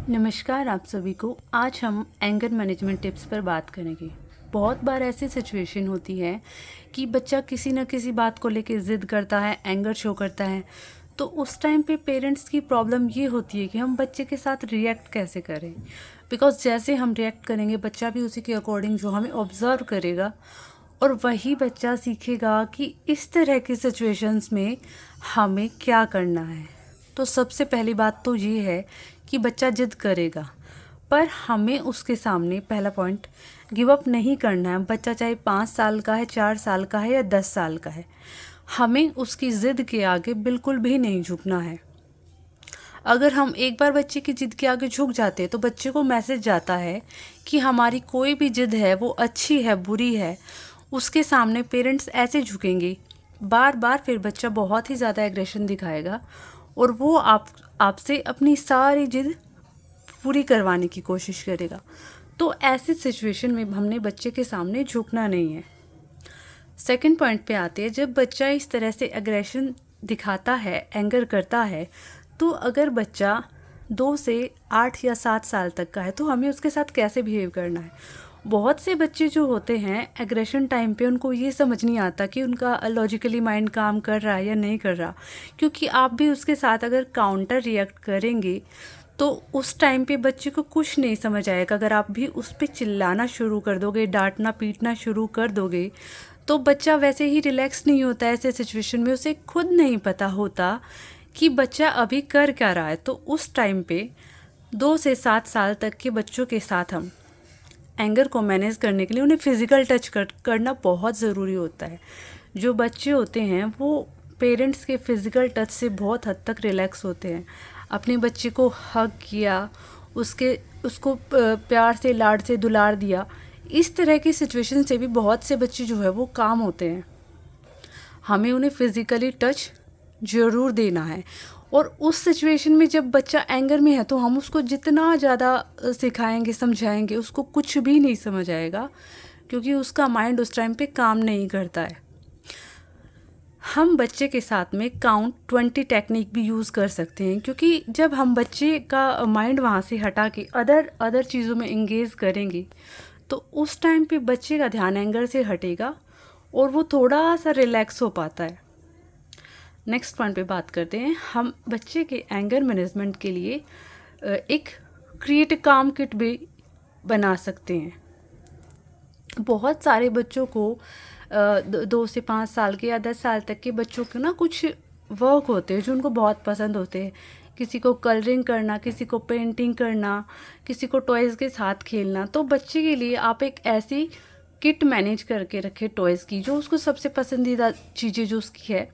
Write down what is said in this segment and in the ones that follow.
नमस्कार आप सभी को। आज हम एंगर मैनेजमेंट टिप्स पर बात करेंगे। बहुत बार ऐसी सिचुएशन होती है कि बच्चा किसी न किसी बात को लेकर ज़िद करता है, एंगर शो करता है। तो उस टाइम पे पेरेंट्स की प्रॉब्लम ये होती है कि हम बच्चे के साथ रिएक्ट कैसे करें, बिकॉज़ जैसे हम रिएक्ट करेंगे बच्चा भी उसी के अकॉर्डिंग जो हमें ऑब्ज़र्व करेगा और वही बच्चा सीखेगा कि इस तरह की सिचुएशंस में हमें क्या करना है। तो सबसे पहली बात तो ये है कि बच्चा जिद करेगा, पर हमें उसके सामने पहला पॉइंट गिव अप नहीं करना है। बच्चा चाहे 5 साल का है, 4 साल का है या 10 साल का है, हमें उसकी ज़िद के आगे बिल्कुल भी नहीं झुकना है। अगर हम एक बार बच्चे की ज़िद के आगे झुक जाते हैं तो बच्चे को मैसेज जाता है कि हमारी कोई भी ज़िद है वो अच्छी है, बुरी है। उसके सामने पेरेंट्स ऐसे झुकेंगे बार बार, फिर बच्चा बहुत ही ज़्यादा एग्रेशन दिखाएगा और वो आपसे अपनी सारी जिद पूरी करवाने की कोशिश करेगा। तो ऐसी सिचुएशन में हमने बच्चे के सामने झुकना नहीं है। सेकंड पॉइंट पे आते हैं, जब बच्चा इस तरह से एग्रेशन दिखाता है, एंगर करता है, तो अगर बच्चा 2 से 8 या 7 साल तक का है तो हमें उसके साथ कैसे बिहेव करना है। बहुत से बच्चे जो होते हैं एग्रेशन टाइम पे उनको ये समझ नहीं आता कि उनका लॉजिकली माइंड काम कर रहा है या नहीं कर रहा, क्योंकि आप भी उसके साथ अगर काउंटर रिएक्ट करेंगे तो उस टाइम पे बच्चे को कुछ नहीं समझ आएगा। अगर आप भी उस पर चिल्लाना शुरू कर दोगे, डांटना पीटना शुरू कर दोगे, तो बच्चा वैसे ही रिलैक्स नहीं होता है ऐसे सिचुएशन में। उसे खुद नहीं पता होता कि बच्चा अभी कर क्या रहा है। तो उस टाइम पे 2 से 7 साल तक के बच्चों के साथ हम एंगर को मैनेज करने के लिए उन्हें फ़िज़िकल टच करना बहुत ज़रूरी होता है। जो बच्चे होते हैं वो पेरेंट्स के फ़िज़िकल टच से बहुत हद तक रिलैक्स होते हैं। अपने बच्चे को हग किया, उसको प्यार से, लाड से दुलार दिया, इस तरह की सिचुएशन से भी बहुत से बच्चे जो है वो काम होते हैं। हमें उन्हें फ़िज़िकली टच ज़रूर देना है। और उस सिचुएशन में जब बच्चा एंगर में है तो हम उसको जितना ज़्यादा सिखाएंगे, समझाएंगे, उसको कुछ भी नहीं समझ आएगा, क्योंकि उसका माइंड उस टाइम पे काम नहीं करता है। हम बच्चे के साथ में काउंट 20 टेक्निक भी यूज़ कर सकते हैं, क्योंकि जब हम बच्चे का माइंड वहाँ से हटा के अदर चीज़ों में इंगेज करेंगे तो उस टाइम पे बच्चे का ध्यान एंगर से हटेगा और वो थोड़ा सा रिलैक्स हो पाता है। नेक्स्ट पॉइंट पे बात करते हैं। हम बच्चे के एंगर मैनेजमेंट के लिए एक क्रिएट काम किट भी बना सकते हैं। बहुत सारे बच्चों को 2 से 5 साल के या 10 साल तक के बच्चों के ना कुछ वर्क होते हैं जो उनको बहुत पसंद होते हैं। किसी को कलरिंग करना, किसी को पेंटिंग करना, किसी को टॉयज़ के साथ खेलना। तो बच्चे के लिए आप एक ऐसी किट मैनेज करके रखें टॉयज़ की, जो उसको सबसे पसंदीदा चीज़ें जो उसकी है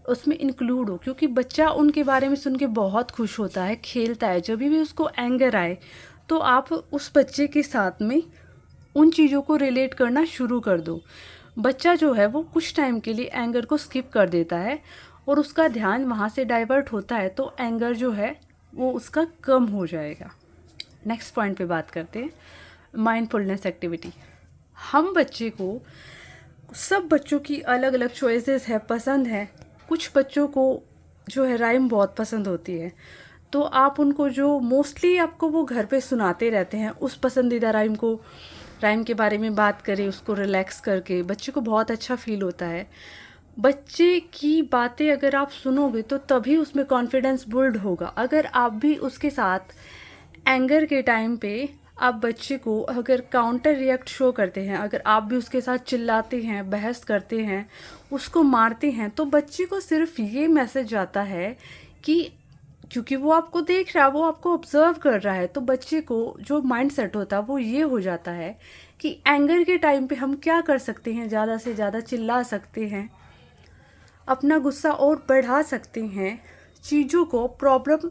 उसमें इंक्लूड हो, क्योंकि बच्चा उनके बारे में सुन के बहुत खुश होता है, खेलता है। जब भी उसको एंगर आए तो आप उस बच्चे के साथ में उन चीज़ों को रिलेट करना शुरू कर दो। बच्चा जो है वो कुछ टाइम के लिए एंगर को स्किप कर देता है और उसका ध्यान वहाँ से डाइवर्ट होता है, तो एंगर जो है वो उसका कम हो जाएगा। नेक्स्ट पॉइंट पे बात करते हैं, माइंडफुलनेस एक्टिविटी। हम बच्चे को, सब बच्चों की अलग अलग चॉइसेस है, पसंद है। कुछ बच्चों को जो है राइम बहुत पसंद होती है, तो आप उनको जो मोस्टली आपको वो घर पे सुनाते रहते हैं, उस पसंदीदा राइम के बारे में बात करें उसको रिलैक्स करके। बच्चे को बहुत अच्छा फील होता है। बच्चे की बातें अगर आप सुनोगे तो तभी उसमें कॉन्फिडेंस बिल्ड होगा। अगर आप भी उसके साथ एंगर के टाइम पे आप बच्चे को अगर काउंटर रिएक्ट शो करते हैं, अगर आप भी उसके साथ चिल्लाते हैं, बहस करते हैं, उसको मारते हैं, तो बच्चे को सिर्फ ये मैसेज आता है कि क्योंकि वो आपको देख रहा है, वो आपको ऑब्जर्व कर रहा है, तो बच्चे को जो माइंड सेट होता है वो ये हो जाता है कि एंगर के टाइम पे हम क्या कर सकते हैं, ज़्यादा से ज़्यादा चिल्ला सकते हैं, अपना गुस्सा और बढ़ा सकते हैं। चीज़ों को प्रॉब्लम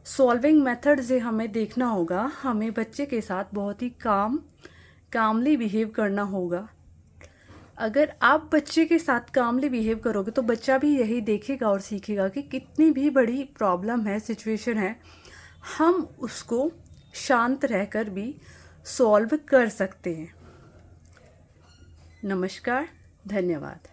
सॉल्विंग मेथड से हमें देखना होगा। हमें बच्चे के साथ बहुत ही कामली बिहेव करना होगा। अगर आप बच्चे के साथ कामली बिहेव करोगे तो बच्चा भी यही देखेगा और सीखेगा कि कितनी भी बड़ी प्रॉब्लम है, सिचुएशन है, हम उसको शांत रहकर भी सॉल्व कर सकते हैं। नमस्कार, धन्यवाद।